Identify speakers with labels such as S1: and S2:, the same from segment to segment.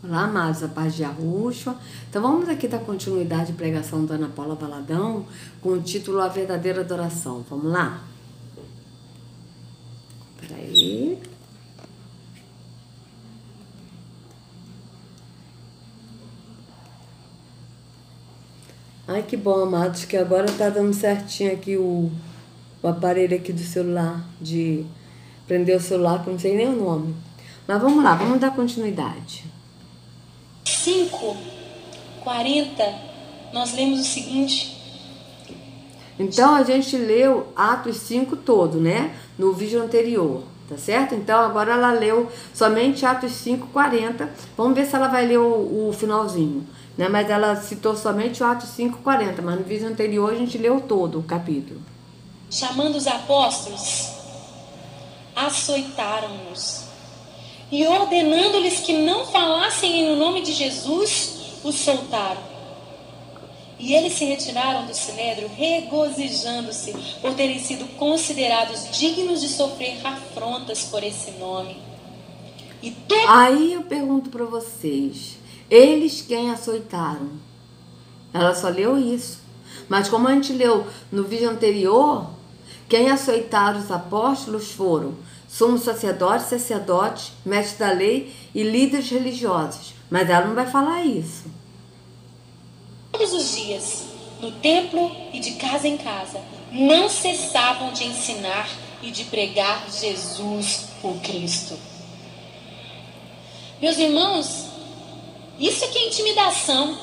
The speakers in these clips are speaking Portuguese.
S1: Olá, amados, a paz de Yahushua. Então vamos aqui dar continuidade à pregação da Ana Paula Valadão com o título A Verdadeira Adoração. Vamos lá? Peraí. Ai, que bom, amados, que agora tá dando certinho aqui o aparelho aqui do celular, de prender o celular, que eu não sei nem o nome. Mas vamos lá, vamos dar continuidade.
S2: 5:40, nós lemos o seguinte.
S1: Então a gente leu Atos 5 todo, né? No vídeo anterior, tá certo? Então agora ela leu somente Atos 5:40. Vamos ver se ela vai ler o finalzinho, né? Mas ela citou somente o Atos 5:40, mas no vídeo anterior a gente leu todo o capítulo.
S2: Chamando os apóstolos, açoitaram-nos e ordenando-lhes que não falassem em nome de Jesus, os soltaram. E eles se retiraram do sinédrio, regozijando-se por terem sido considerados dignos de sofrer afrontas por esse nome.
S1: Aí eu pergunto para vocês, eles quem açoitaram? Ela só leu isso. Mas como a gente leu no vídeo anterior, quem açoitaram os apóstolos foram sumos sacerdotes, mestres da lei e líderes religiosos. Mas ela não vai falar isso.
S2: Todos os dias, no templo e de casa em casa, não cessavam de ensinar e de pregar Jesus, o Cristo. Meus irmãos, isso aqui é intimidação.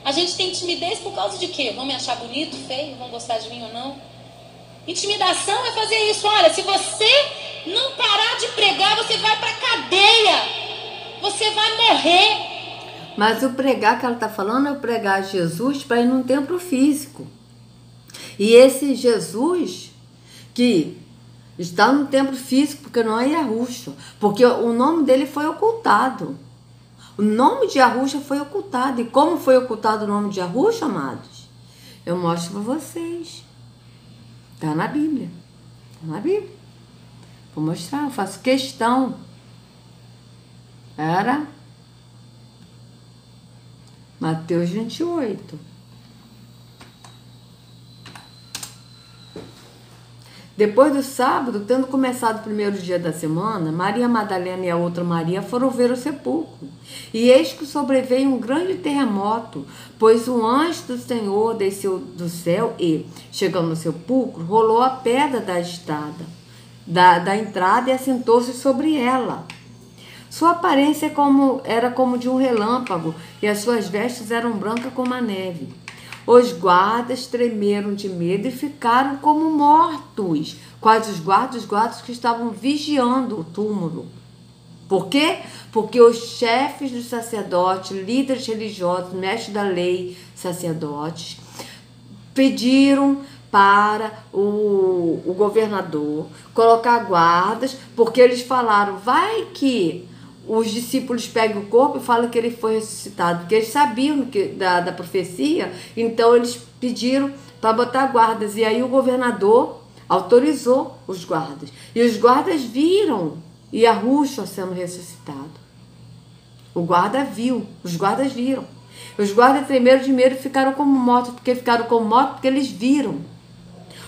S2: A gente tem timidez por causa de quê? Vão me achar bonito, feio? Vão gostar de mim ou não? Intimidação é fazer isso. Olha, se você não parar de pregar, você vai para cadeia. Você vai morrer.
S1: Mas o pregar que ela está falando é o pregar Jesus para ir num templo físico. E esse Jesus que está no templo físico, porque não é Yahushua, porque o nome dele foi ocultado. O nome de Yahushua foi ocultado. E como foi ocultado o nome de Yahushua, amados? Eu mostro para vocês. Está na Bíblia. Está na Bíblia. Vou mostrar, eu faço questão. Era Mateus 28. Depois do sábado, tendo começado o primeiro dia da semana, Maria Madalena e a outra Maria foram ver o sepulcro. E eis que sobreveio um grande terremoto, pois um anjo do Senhor desceu do céu e, chegando no sepulcro, rolou a pedra da estada, da entrada e assentou-se sobre ela. Sua aparência era como de um relâmpago e as suas vestes eram brancas como a neve. Os guardas tremeram de medo e ficaram como mortos, quase os guardas que estavam vigiando o túmulo. Por quê? Porque os chefes dos sacerdotes, líderes religiosos, mestres da lei, sacerdotes, pediram para o governador colocar guardas, porque eles falaram, vai que os discípulos pegam o corpo e falam que ele foi ressuscitado, porque eles sabiam da profecia, então eles pediram para botar guardas, e aí o governador autorizou os guardas, e os guardas viram Yahushua sendo ressuscitado. O guarda viu, os guardas viram. Os guardas tremeram de medo e ficaram como mortos, porque eles viram.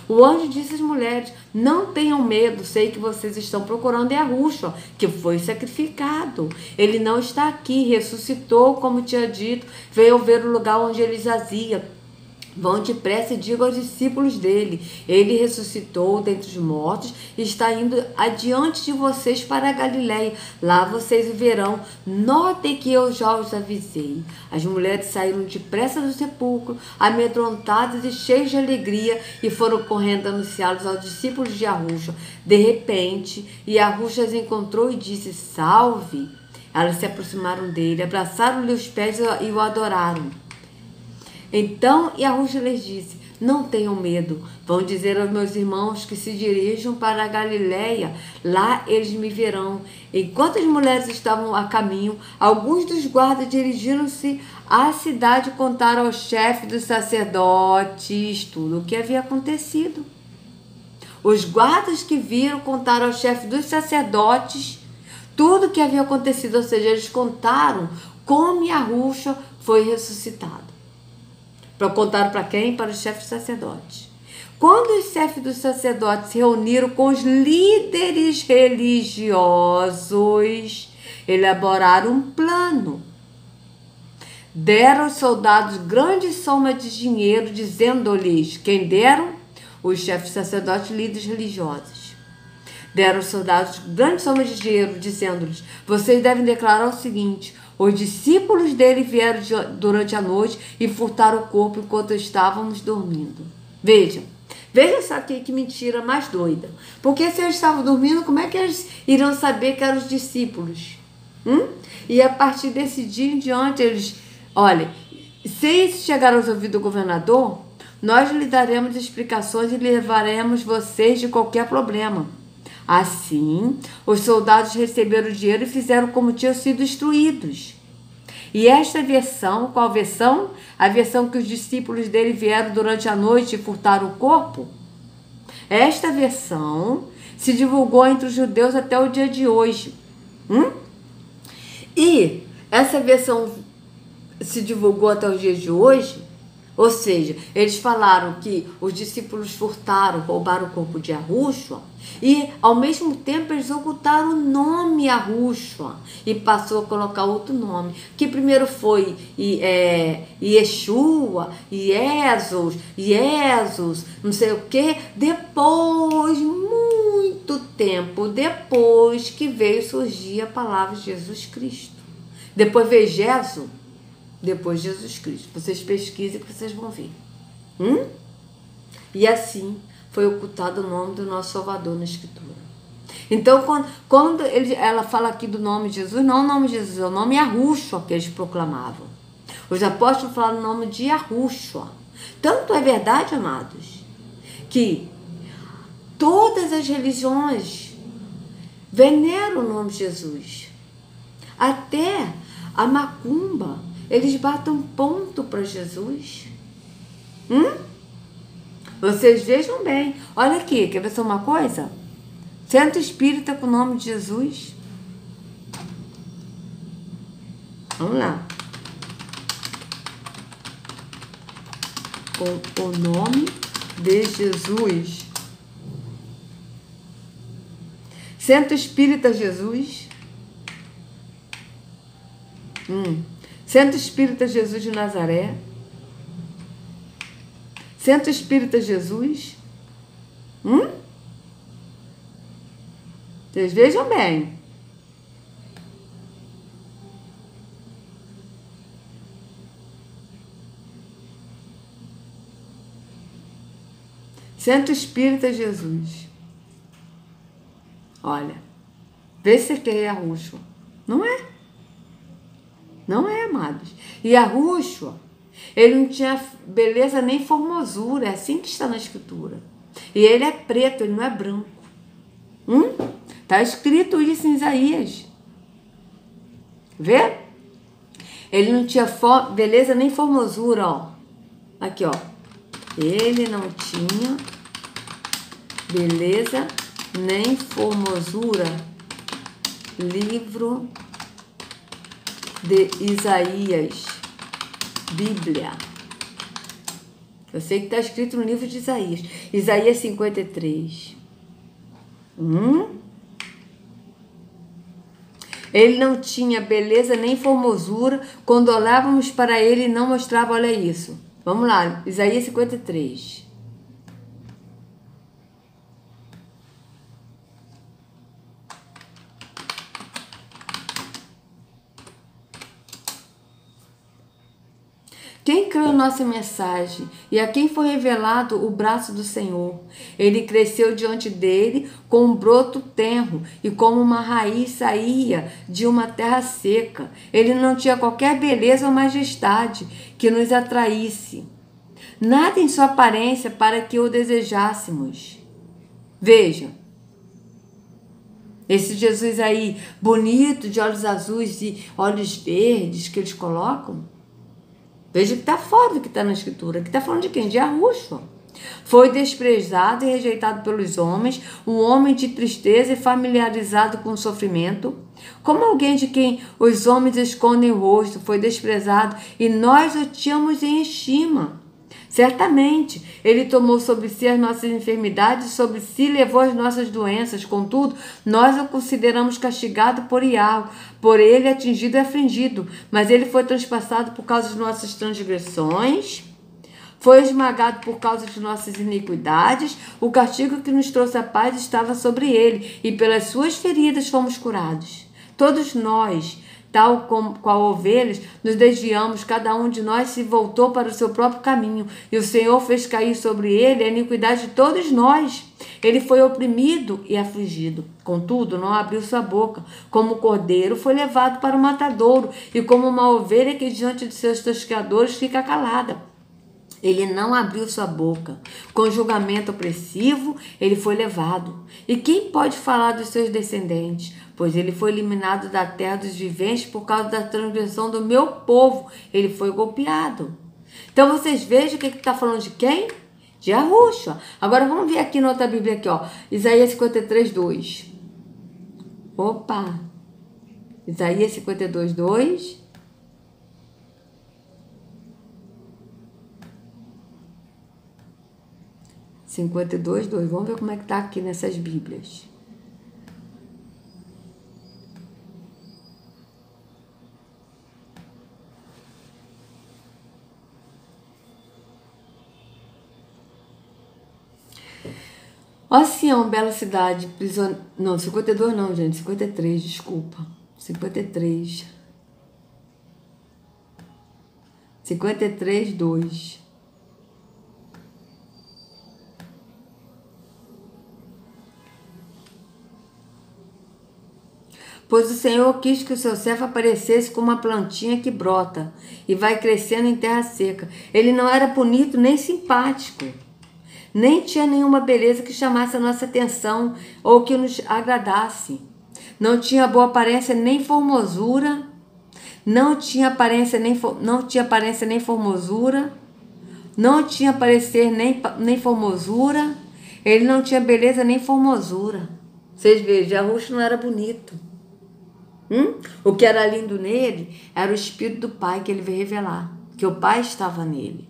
S1: O anjo disse às mulheres, não tenham medo, sei que vocês estão procurando Yahushua, que foi sacrificado. Ele não está aqui, ressuscitou, como tinha dito, veio ver o lugar onde ele jazia. Vão depressa e digam aos discípulos dele, ele ressuscitou dentre os mortos e está indo adiante de vocês para a Galileia. Lá vocês o verão. Notem que eu já os avisei. As mulheres saíram depressa do sepulcro, amedrontadas e cheias de alegria, e foram correndo anunciá-los aos discípulos de Yahushua. De repente, Yahushua as encontrou e disse, salve. Elas se aproximaram dele, abraçaram-lhe os pés e o adoraram. Então Yahushua lhes disse, não tenham medo, vão dizer aos meus irmãos que se dirijam para a Galileia, lá eles me verão. Enquanto as mulheres estavam a caminho, alguns dos guardas dirigiram-se à cidade e contaram ao chefe dos sacerdotes tudo o que havia acontecido. Os guardas que viram contaram ao chefe dos sacerdotes tudo que havia acontecido, ou seja, eles contaram como Yahushua foi ressuscitado. Contaram para quem? Para os chefes sacerdotes. Quando os chefes dos sacerdotes se reuniram com os líderes religiosos, elaboraram um plano. Deram aos soldados grande soma de dinheiro, dizendo-lhes, quem deram? Os chefes sacerdotes e líderes religiosos. Deram aos soldados grande soma de dinheiro, dizendo-lhes, vocês devem declarar o seguinte, os discípulos dele vieram durante a noite e furtaram o corpo enquanto estávamos dormindo. Veja só que mentira mais doida. Porque se eles estavam dormindo, como é que eles irão saber que eram os discípulos? E a partir desse dia em diante, eles... Olha, se isso chegar aos ouvidos do governador, nós lhe daremos explicações e levaremos vocês de qualquer problema. Assim, os soldados receberam o dinheiro e fizeram como tinham sido instruídos. E esta versão, qual versão? A versão que os discípulos dele vieram durante a noite e furtaram o corpo? Esta versão se divulgou entre os judeus até o dia de hoje. E essa versão se divulgou até o dia de hoje, ou seja, eles falaram que os discípulos roubaram o corpo de Yahushua e ao mesmo tempo eles ocultaram o nome Yahushua e passou a colocar outro nome, que primeiro foi Yeshua, Jesus, não sei o que, depois, muito tempo depois que veio surgir a palavra Jesus Cristo. Depois veio Jesus. Depois de Jesus Cristo. Vocês pesquisem que vocês vão ver. E assim foi ocultado o nome do nosso Salvador na Escritura. Então, quando ela fala aqui do nome de Jesus, não é o nome de Jesus, é o nome Yahushua que eles proclamavam. Os apóstolos falaram o nome de Yahushua. Tanto é verdade, amados, que todas as religiões veneram o nome de Jesus. Até a macumba, eles batem ponto para Jesus. Vocês vejam bem. Olha aqui, quer ver só uma coisa? Centro Espírita com o nome de Jesus. Vamos lá. Com o nome de Jesus. Centro Espírita Jesus. Centro Espírita Jesus de Nazaré. Centro Espírita Jesus. Vocês vejam bem. Centro Espírita Jesus. Olha. Vê se você é Yahushua. Não é? Não é, amados. E Yahushua, ele não tinha beleza nem formosura. É assim que está na Escritura. E ele é preto, ele não é branco. Está escrito isso em Isaías. Vê? Ele não tinha beleza nem formosura, ó. Aqui, ó. Ele não tinha beleza nem formosura. Livro de Isaías, Bíblia. Eu sei que está escrito no livro de Isaías. Isaías 53. Ele não tinha beleza nem formosura. Quando olhávamos para ele, não mostrava, olha isso. Vamos lá, Isaías 53. Quem creu nossa mensagem e a quem foi revelado o braço do Senhor? Ele cresceu diante dele com um broto tenro e como uma raiz saía de uma terra seca. Ele não tinha qualquer beleza ou majestade que nos atraísse. Nada em sua aparência para que o desejássemos. Veja. Esse Jesus aí, bonito, de olhos azuis e olhos verdes que eles colocam. Veja que está fora do que está na Escritura. Que está falando de quem? De Yahushua. Foi desprezado e rejeitado pelos homens, um homem de tristeza e familiarizado com o sofrimento. Como alguém de quem os homens escondem o rosto, foi desprezado e nós o tínhamos em estima. Certamente, ele tomou sobre si as nossas enfermidades, sobre si levou as nossas doenças. Contudo, nós o consideramos castigado por Iago, por ele atingido e afligido. Mas ele foi transpassado por causa de nossas transgressões, foi esmagado por causa de nossas iniquidades. O castigo que nos trouxe a paz estava sobre ele, e pelas suas feridas fomos curados. Todos nós, tal como qual ovelhas, nos desviamos, cada um de nós se voltou para o seu próprio caminho, e o Senhor fez cair sobre ele a iniquidade de todos nós. Ele foi oprimido e afligido, contudo não abriu sua boca. Como cordeiro foi levado para o matadouro, e como uma ovelha que diante de seus tosqueadores fica calada. Ele não abriu sua boca. Com julgamento opressivo, ele foi levado. E quem pode falar dos seus descendentes? Pois ele foi eliminado da terra dos viventes por causa da transgressão do meu povo. Ele foi golpeado. Então vocês vejam o que está falando de quem? De Yahushua. Agora vamos ver aqui na outra Bíblia aqui, ó. Isaías 53, 2. Opa! Isaías 52, 2. 52, 2. Vamos ver como é que está aqui nessas Bíblias. Ó Sião, bela cidade, não, 52 não, gente, 53, desculpa. 53. 53, 2. Pois o Senhor quis que o seu servo aparecesse como uma plantinha que brota e vai crescendo em terra seca. Ele não era bonito nem simpático, nem tinha nenhuma beleza que chamasse a nossa atenção ou que nos agradasse. Não tinha boa aparência nem formosura, não tinha aparência nem formosura, não tinha parecer nem formosura, ele não tinha beleza nem formosura. Vocês vejam, Yahushua não era bonito. O que era lindo nele era o Espírito do Pai que ele veio revelar, que o Pai estava nele.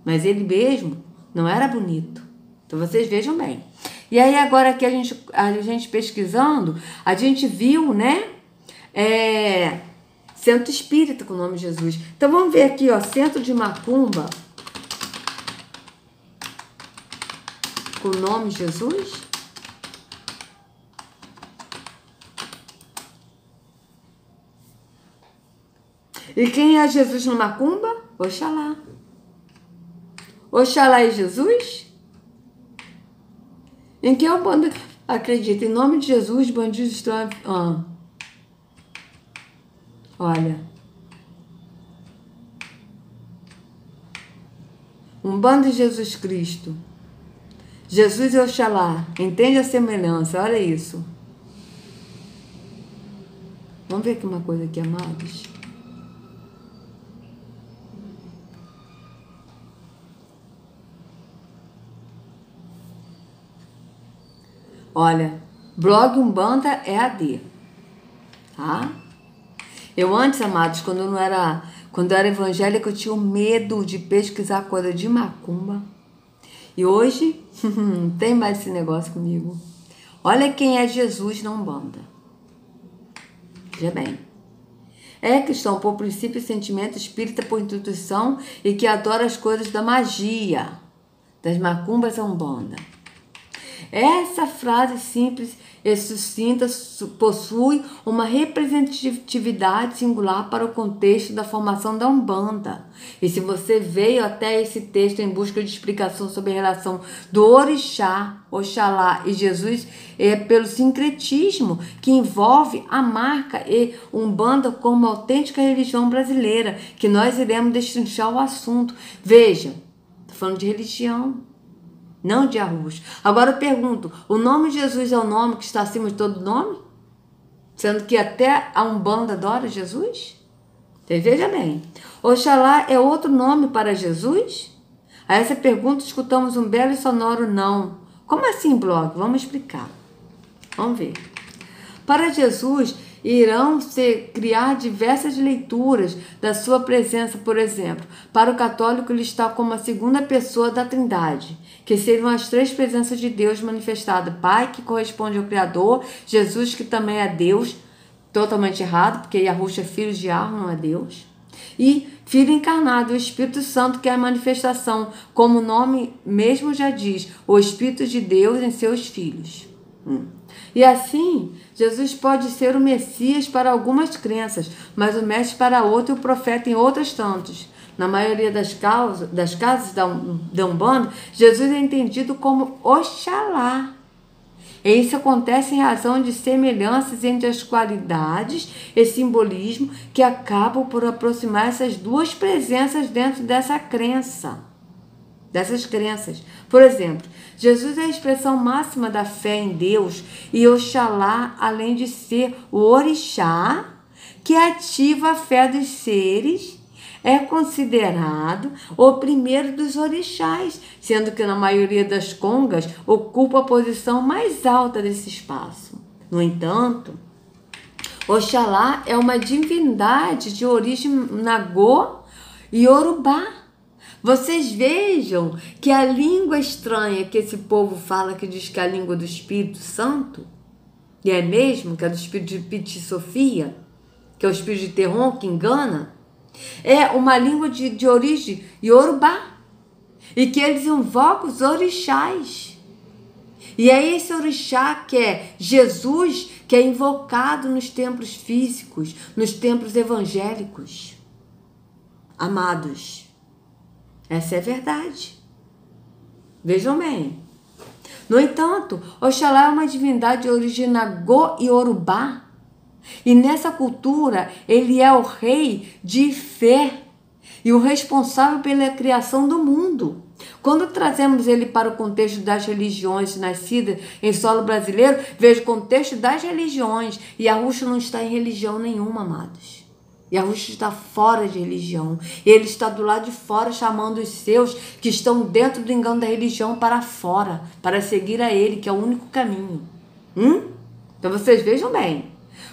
S1: Mas ele mesmo não era bonito. Então vocês vejam bem. E aí agora aqui a gente pesquisando, a gente viu, né? Centro Espírita com o nome de Jesus. Então vamos ver aqui, ó, Centro de Macumba com o nome de Jesus. E quem é Jesus no Macumba? Oxalá. Oxalá é Jesus? Em que o bando acredita? Em nome de Jesus, bandidos estão... Olha. Um bando de Jesus Cristo. Jesus e Oxalá. Entende a semelhança? Olha isso. Vamos ver aqui uma coisa aqui, amados. Olha, blog Umbanda é AD, tá? Eu antes, amados, quando eu era evangélica, eu tinha medo de pesquisar coisa de macumba. E hoje, não tem mais esse negócio comigo. Olha quem é Jesus na Umbanda. Veja bem. É cristão por princípio e sentimento, espírita por intuição e que adora as coisas da magia, das macumbas à Umbanda. Essa frase simples e sucinta possui uma representatividade singular para o contexto da formação da Umbanda. E se você veio até esse texto em busca de explicação sobre a relação do Orixá, Oxalá e Jesus, é pelo sincretismo que envolve a marca e Umbanda como autêntica religião brasileira, que nós iremos destrinchar o assunto. Veja, estou falando de religião, não de Yahushua. Agora eu pergunto, o nome de Jesus é o nome que está acima de todo nome? Sendo que até a Umbanda adora Jesus? Você veja bem. Oxalá é outro nome para Jesus? A essa pergunta escutamos um belo e sonoro não. Como assim, blog? Vamos explicar. Vamos ver. Para Jesus, irão se criar diversas leituras da sua presença, por exemplo. Para o católico, ele está como a segunda pessoa da Trindade, que seriam as três presenças de Deus manifestadas. Pai, que corresponde ao Criador, Jesus, que também é Deus, totalmente errado, porque Yahushua é filho de Yahweh, não é Deus. E Filho encarnado, o Espírito Santo, que é a manifestação, como o nome mesmo já diz, o Espírito de Deus em seus filhos. E assim, Jesus pode ser o Messias para algumas crenças, mas o Mestre para outro e o profeta em outras tantas. Na maioria das casas da Umbanda, Jesus é entendido como Oxalá. E isso acontece em razão de semelhanças entre as qualidades e simbolismo que acabam por aproximar essas duas presenças dentro dessas crenças. Por exemplo, Jesus é a expressão máxima da fé em Deus e Oxalá, além de ser o orixá que ativa a fé dos seres, é considerado o primeiro dos orixás, sendo que na maioria das congas ocupa a posição mais alta desse espaço. No entanto, Oxalá é uma divindade de origem Nagô e Yorubá. Vocês vejam que a língua estranha que esse povo fala, que diz que é a língua do Espírito Santo, e é mesmo, que é do Espírito de Piti Sofia, que é o Espírito de Terron, que engana, é uma língua de origem Yorubá, e que eles invocam os orixás. E é esse orixá que é Jesus, que é invocado nos templos físicos, nos templos evangélicos. Amados, essa é a verdade. Vejam bem. No entanto, Oxalá é uma divindade de origem Nagô e Yorubá. E nessa cultura, ele é o rei de fé e o responsável pela criação do mundo. Quando trazemos ele para o contexto das religiões nascidas em solo brasileiro, veja o contexto das religiões. E Yahushua não está em religião nenhuma, amados. Yahushua está fora de religião. Ele está do lado de fora chamando os seus que estão dentro do engano da religião para fora, para seguir a ele, que é o único caminho. Então vocês vejam bem.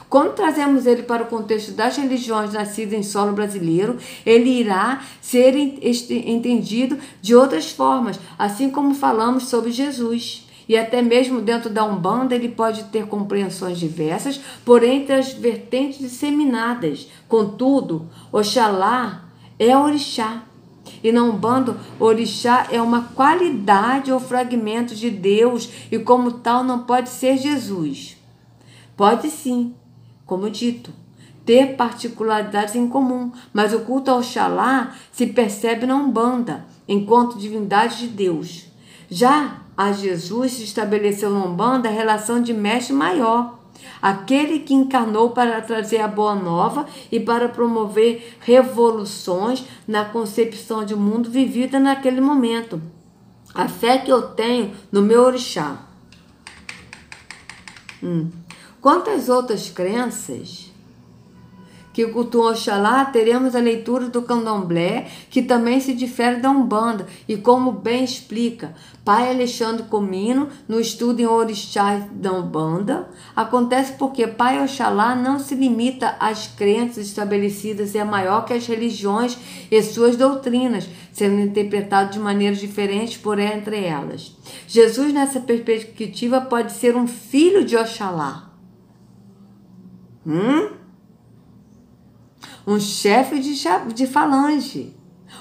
S1: Quando trazemos ele para o contexto das religiões nascidas em solo brasileiro, ele irá ser entendido de outras formas, assim como falamos sobre Jesus. E até mesmo dentro da Umbanda ele pode ter compreensões diversas, porém entre as vertentes disseminadas. Contudo, Oxalá é orixá. E na Umbanda, orixá é uma qualidade ou fragmento de Deus e como tal não pode ser Jesus. Pode sim, como dito, ter particularidades em comum, mas o culto ao Oxalá se percebe na Umbanda, enquanto divindade de Deus. Já a Jesus se estabeleceu na Umbanda a relação de mestre maior, aquele que encarnou para trazer a boa nova e para promover revoluções na concepção de mundo vivida naquele momento. A fé que eu tenho no meu orixá. Quanto às outras crenças que cultuam Oxalá, teremos a leitura do Candomblé, que também se difere da Umbanda, e como bem explica Pai Alexandre Comino, no estudo em Orixás da Umbanda, acontece porque Pai Oxalá não se limita às crenças estabelecidas e é maior que as religiões e suas doutrinas, sendo interpretado de maneiras diferentes por entre elas. Jesus, nessa perspectiva, pode ser um filho de Oxalá. Um chefe de falange,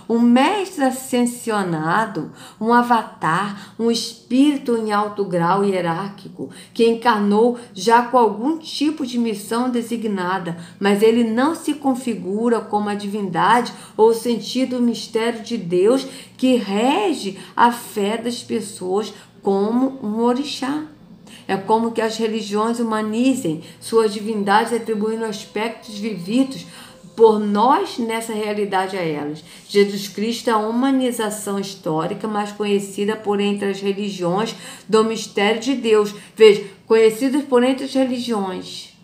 S1: um mestre ascensionado, um avatar, um espírito em alto grau hierárquico, que encarnou já com algum tipo de missão designada, mas ele não se configura como a divindade ou o sentido do mistério de Deus que rege a fé das pessoas como um orixá. É como que as religiões humanizem suas divindades, atribuindo aspectos vividos por nós nessa realidade a elas. Jesus Cristo é a humanização histórica mais conhecida por entre as religiões do mistério de Deus. Veja, conhecidas por entre as religiões.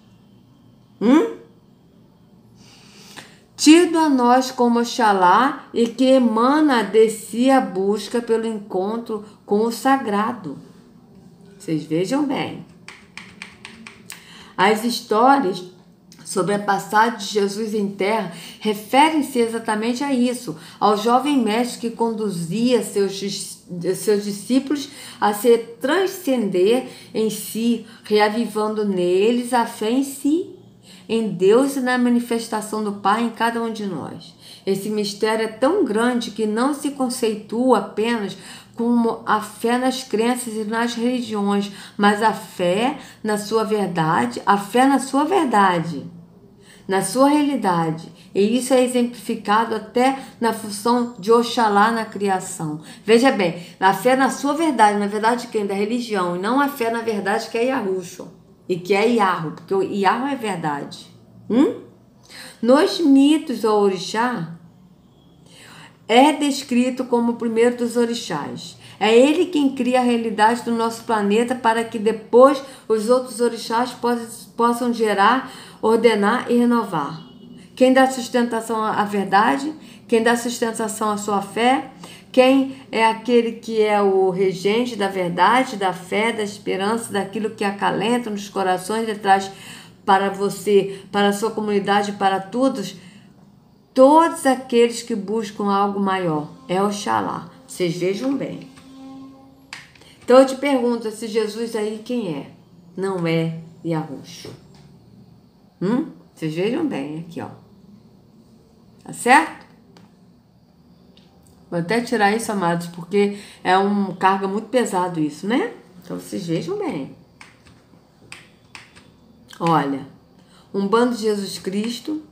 S1: tido a nós como Oxalá e que emana de si a busca pelo encontro com o sagrado. Vocês vejam bem. As histórias sobre a passagem de Jesus em terra referem-se exatamente a isso, ao jovem mestre que conduzia seus discípulos a se transcender em si, reavivando neles a fé em si, em Deus e na manifestação do Pai em cada um de nós. Esse mistério é tão grande que não se conceitua apenas como a fé nas crenças e nas religiões, mas a fé na sua verdade, na sua realidade. E isso é exemplificado até na função de Oxalá na criação. Veja bem, a fé na sua verdade, na verdade de quem? Da religião, e não a fé na verdade que é Yahushua, e que é Yahweh, porque o Yahweh é verdade. Nos mitos, o orixá é descrito como o primeiro dos orixás. É ele quem cria a realidade do nosso planeta para que depois os outros orixás possam gerar, ordenar e renovar. Quem dá sustentação à verdade, quem dá sustentação à sua fé, quem é aquele que é o regente da verdade, da fé, da esperança, daquilo que acalenta nos corações e traz para você, para a sua comunidade, para todos aqueles que buscam algo maior. É Oxalá. Vocês vejam bem. Então eu te pergunto, esse Jesus aí quem é? Não é Yahushua. Vocês vejam bem aqui, ó. Tá certo? Vou até tirar isso, amados, porque é uma carga muito pesado isso, né? Então vocês vejam bem. Olha, um bando de Jesus Cristo.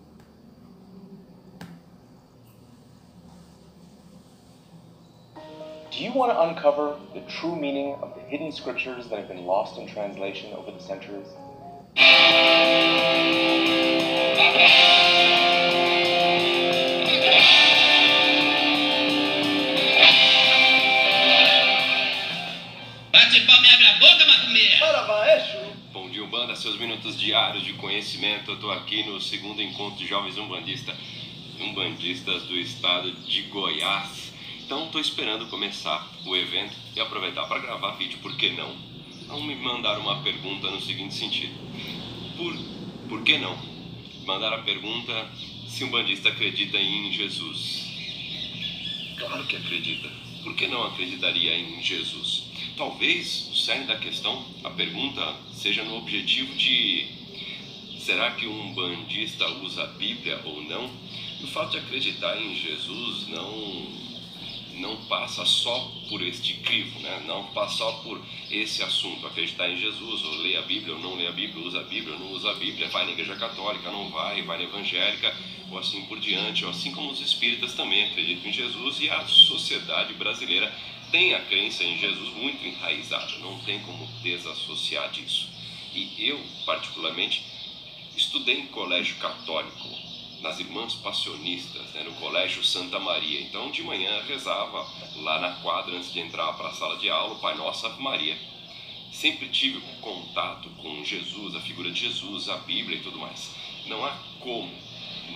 S3: Do you want to uncover the true meaning of the hidden scriptures that have been lost in translation over the centuries?
S4: Bate palma e abre a boca, macumbeira!
S5: Bom dia, Umbanda, seus minutos diários de conhecimento. Eu tô aqui no segundo encontro de jovens umbandistas do estado de Goiás. Então estou esperando começar o evento e aproveitar para gravar vídeo, por que não? Então me mandaram uma pergunta no seguinte sentido: por que não? Mandaram a pergunta se um bandista acredita em Jesus. Claro que acredita. Por que não acreditaria em Jesus? Talvez o cerne da questão, a pergunta, seja no objetivo de: será que um bandista usa a Bíblia ou não? E o fato de acreditar em Jesus não passa só por este crivo, né? Não passa só por esse assunto, acreditar em Jesus, ou ler a Bíblia ou não ler a Bíblia, usa a Bíblia ou não usa a Bíblia, vai na igreja católica, não vai na evangélica, ou assim por diante, ou assim como os espíritas também acreditam em Jesus, e a sociedade brasileira tem a crença em Jesus muito enraizada, não tem como desassociar disso. E eu, particularmente, estudei em colégio católico, nas Irmãs Passionistas, né, no Colégio Santa Maria. Então, de manhã, rezava lá na quadra, antes de entrar para a sala de aula, o Pai Nosso, Ave Maria. Sempre tive contato com Jesus, a figura de Jesus, a Bíblia e tudo mais. Não há como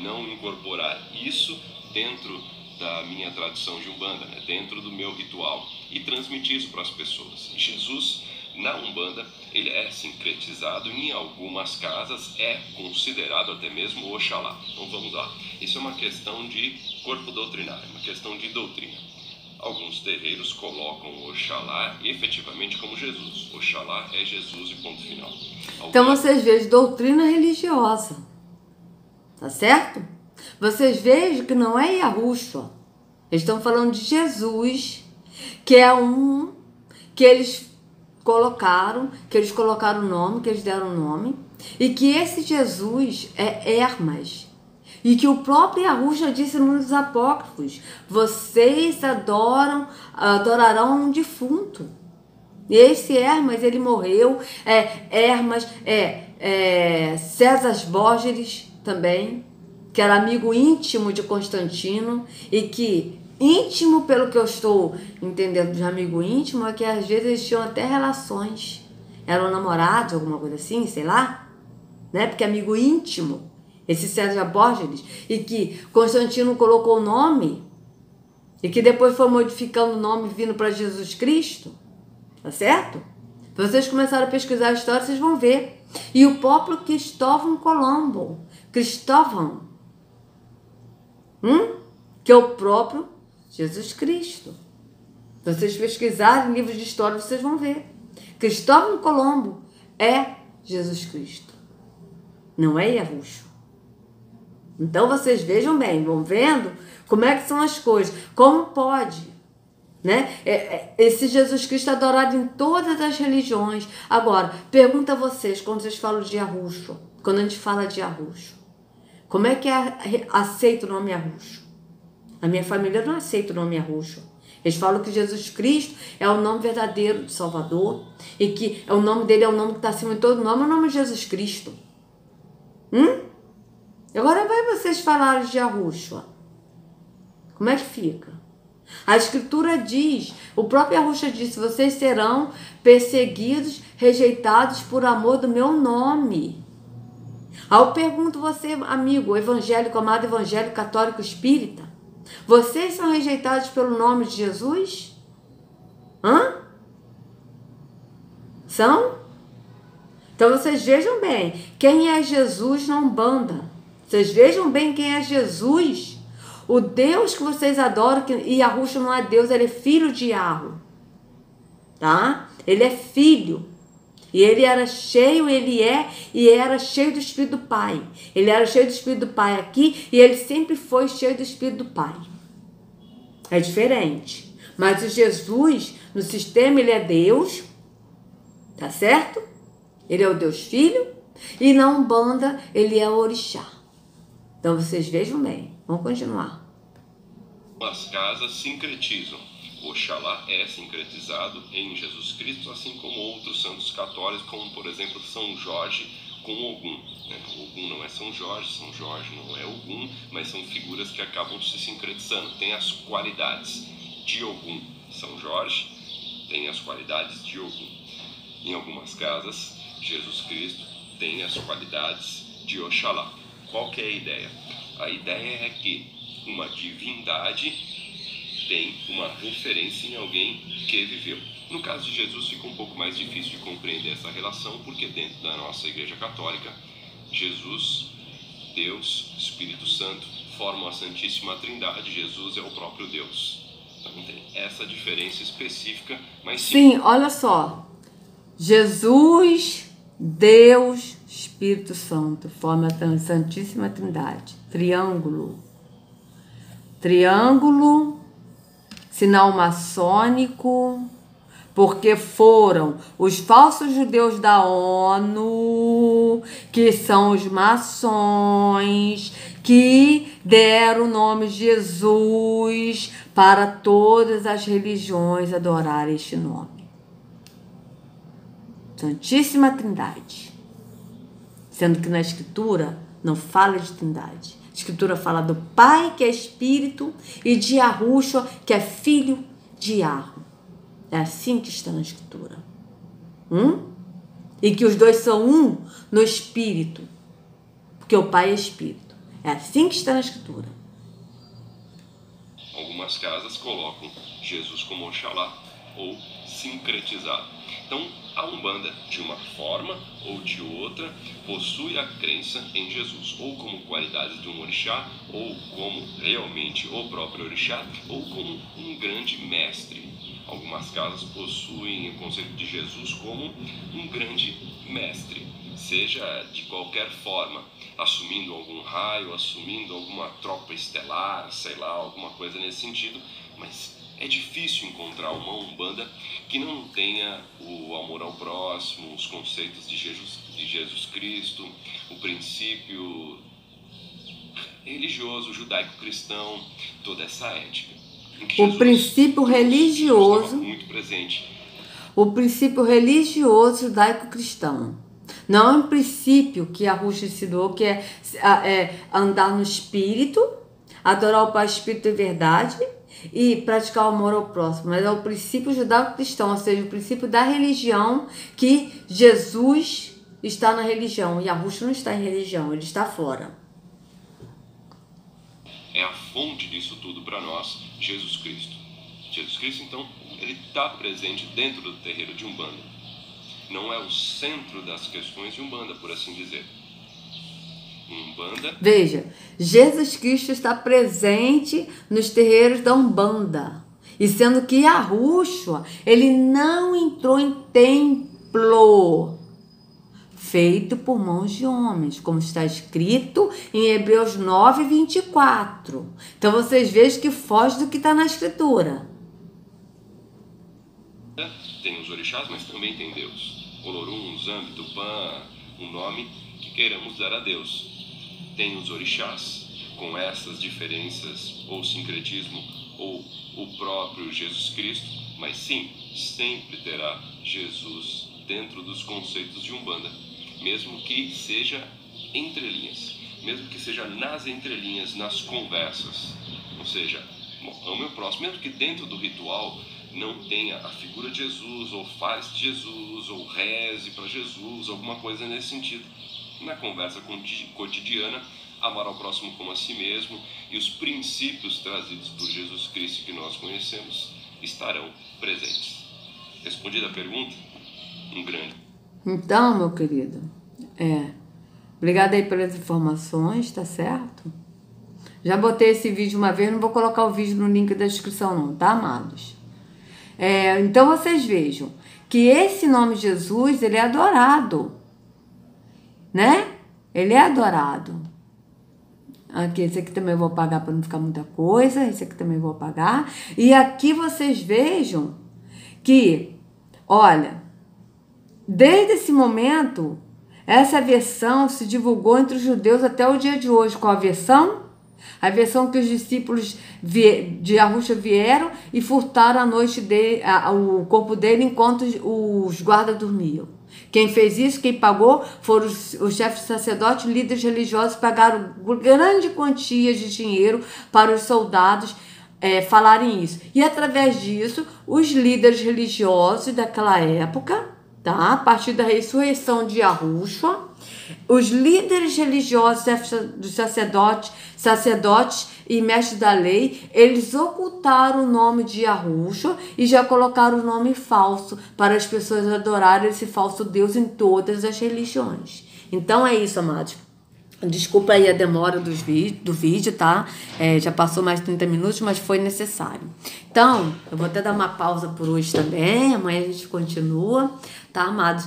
S5: não incorporar isso dentro da minha tradição de Umbanda, né, dentro do meu ritual, e transmitir isso para as pessoas. Jesus, na Umbanda, ele é sincretizado, em algumas casas é considerado até mesmo Oxalá. Então vamos lá, isso é uma questão de corpo doutrinário, uma questão de doutrina. Alguns terreiros colocam Oxalá efetivamente como Jesus. Oxalá é Jesus e ponto final.
S1: Então vocês vejam doutrina religiosa, tá certo? Vocês vejam que não é Yahushua. Eles estão falando de Jesus, que é um que eles colocaram o nome, que eles deram o nome, e que esse Jesus é Hermas, e que o próprio Yahushua disse nos apócrifos: vocês adorarão um defunto. E esse Hermas, ele morreu. Hermas, César Borges também, que era amigo íntimo de Constantino, e que íntimo, pelo que eu estou entendendo de amigo íntimo, é que às vezes eles tinham até relações, eram namorados, alguma coisa assim, sei lá, né? Porque amigo íntimo esse César Borges, e que Constantino colocou o nome, e que depois foi modificando o nome vindo para Jesus Cristo, tá certo? Se vocês começarem a pesquisar a história, vocês vão ver. E o próprio Cristóvão Colombo, Cristóvão, que é o próprio Jesus Cristo. Se vocês pesquisarem livros de história, vocês vão ver. Cristóvão Colombo é Jesus Cristo, não é Yahushua. Então vocês vejam bem, vão vendo como é que são as coisas, como pode, né? Esse Jesus Cristo é adorado em todas as religiões. Agora, pergunta a vocês, quando vocês falam de Yahushua, quando a gente fala de Yahushua, como é que aceita o nome Yahushua? A minha família não aceita o nome Yahushua. Eles falam que Jesus Cristo é o nome verdadeiro do Salvador e que o nome dele é o nome que está acima de todo nome, é o nome de Jesus Cristo. Agora vai vocês falarem de Yahushua. Como é que fica? A Escritura diz, o próprio Yahushua disse, vocês serão perseguidos, rejeitados por amor do meu nome. Aí eu pergunto você, amigo evangélico, amado evangélico, católico, espírita, vocês são rejeitados pelo nome de Jesus? São? Então vocês vejam bem, quem é Jesus na Umbanda? Vocês vejam bem quem é Jesus. O Deus que vocês adoram, e Yahushua não é Deus, ele é filho de Yahweh. Tá? Ele é filho. E ele era cheio, era cheio do Espírito do Pai. Ele era cheio do Espírito do Pai aqui, e ele sempre foi cheio do Espírito do Pai. É diferente. Mas o Jesus, no sistema, ele é Deus, tá certo? Ele é o Deus Filho, e na Umbanda, ele é o Orixá. Então vocês vejam bem. Vamos continuar.
S5: As casas sincretizam. Oxalá é sincretizado em Jesus Cristo, assim como outros santos católicos, como por exemplo São Jorge com Ogum. Ogum não é São Jorge não é Ogum, mas são figuras que acabam se sincretizando. Tem as qualidades de Ogum. São Jorge tem as qualidades de Ogum. Em algumas casas, Jesus Cristo tem as qualidades de Oxalá. Qual que é a ideia? A ideia é que uma divindade tem uma referência em alguém que viveu. No caso de Jesus fica um pouco mais difícil de compreender essa relação, porque dentro da nossa Igreja Católica, Jesus, Deus, Espírito Santo formam a Santíssima Trindade. Jesus é o próprio Deus. Então tem essa diferença específica, mas
S1: sim, olha só. Jesus, Deus, Espírito Santo forma a Santíssima Trindade. Triângulo. Triângulo, sinal maçônico, porque foram os falsos judeus da ONU, que são os maçons, que deram o nome de Jesus para todas as religiões adorarem este nome. Santíssima Trindade. Sendo que na Escritura não fala de Trindade. A Escritura fala do Pai, que é Espírito, e de Yahushua, que é filho de Yahweh. É assim que está na Escritura. E que os dois são um no Espírito. Porque o Pai é Espírito. É assim que está na Escritura.
S5: Algumas casas colocam Jesus como Oxalá ou sincretizado. Então, a Umbanda, de uma forma ou de outra, possui a crença em Jesus, ou como qualidades de um orixá, ou como realmente o próprio orixá, ou como um grande mestre. Algumas casas possuem o conceito de Jesus como um grande mestre, seja de qualquer forma, assumindo algum raio, assumindo alguma tropa estelar, sei lá, alguma coisa nesse sentido, mas é difícil encontrar uma Umbanda que não tenha o amor ao próximo, os conceitos de Jesus Cristo, o princípio religioso, judaico-cristão, toda essa ética.
S1: O princípio religioso,
S5: muito presente.
S1: O princípio religioso judaico-cristão. Não é um princípio que Yahushua ensinou, que é andar no Espírito, adorar o Pai Espírito e verdade, e praticar o amor ao próximo, mas é o princípio judaico-cristão, ou seja, o princípio da religião, que Jesus está na religião, e Yahushua não está em religião, ele está fora.
S5: é a fonte disso tudo para nós, Jesus Cristo. Jesus Cristo, então, ele está presente dentro do terreiro de Umbanda. Não é o centro das questões de Umbanda, por assim dizer. Umbanda...
S1: Veja, Jesus Cristo está presente nos terreiros da Umbanda. E sendo que Yahushua, ele não entrou em templo feito por mãos de homens, como está escrito em Hebreus 9, 24. Então vocês vejam que foge do que está na escritura.
S5: Tem os orixás, mas também tem Deus. Olorum, Zambi, Tupã, um nome que queiramos dar a Deus. Tem os orixás, com essas diferenças, ou sincretismo, ou o próprio Jesus Cristo, mas sim, sempre terá Jesus dentro dos conceitos de Umbanda, mesmo que seja entre linhas, mesmo que seja nas entrelinhas, nas conversas. Ou seja, ame o próximo, mesmo que dentro do ritual não tenha a figura de Jesus, ou fale de Jesus, ou reze para Jesus, alguma coisa nesse sentido. Na conversa cotidiana, amar ao próximo como a si mesmo e os princípios trazidos por Jesus Cristo que nós conhecemos estarão presentes. Respondida a pergunta, um grande.
S1: Então, meu querido, obrigada aí pelas informações, tá certo? Já botei esse vídeo uma vez, não vou colocar o vídeo no link da descrição não, tá, amados? Então vocês vejam que esse nome Jesus, ele é adorado, né? Ele é adorado. Aqui, esse aqui também eu vou apagar para não ficar muita coisa, esse aqui também eu vou apagar. E aqui vocês vejam que, olha, desde esse momento, essa versão se divulgou entre os judeus até o dia de hoje. Qual a versão? A versão que os discípulos de Yahushua vieram e furtaram a noite dele, o corpo dele enquanto os guardas dormiam. Quem fez isso, quem pagou, foram os chefes sacerdotes, líderes religiosos, pagaram grande quantia de dinheiro para os soldados falarem isso. E através disso, os líderes religiosos daquela época, tá? A partir da ressurreição de Yahushua, os líderes religiosos dos sacerdotes e mestres da lei, eles ocultaram o nome de Yahushua e já colocaram o nome falso para as pessoas adorarem esse falso Deus em todas as religiões. Então é isso, amados. Desculpa aí a demora do vídeo, tá? Já passou mais de 30 minutos, mas foi necessário. Então, eu vou até dar uma pausa por hoje também, amanhã a gente continua, tá, amados?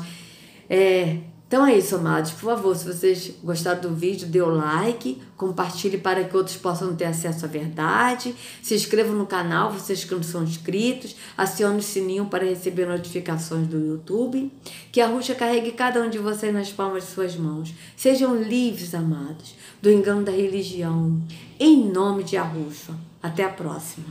S1: Então é isso, amados. Por favor, se vocês gostaram do vídeo, dê o like, compartilhe para que outros possam ter acesso à verdade. Se inscrevam no canal, vocês que não são inscritos. Acione o sininho para receber notificações do YouTube. Que a Yahushua carregue cada um de vocês nas palmas de suas mãos. Sejam livres, amados, do engano da religião. Em nome de Yahushua. Até a próxima.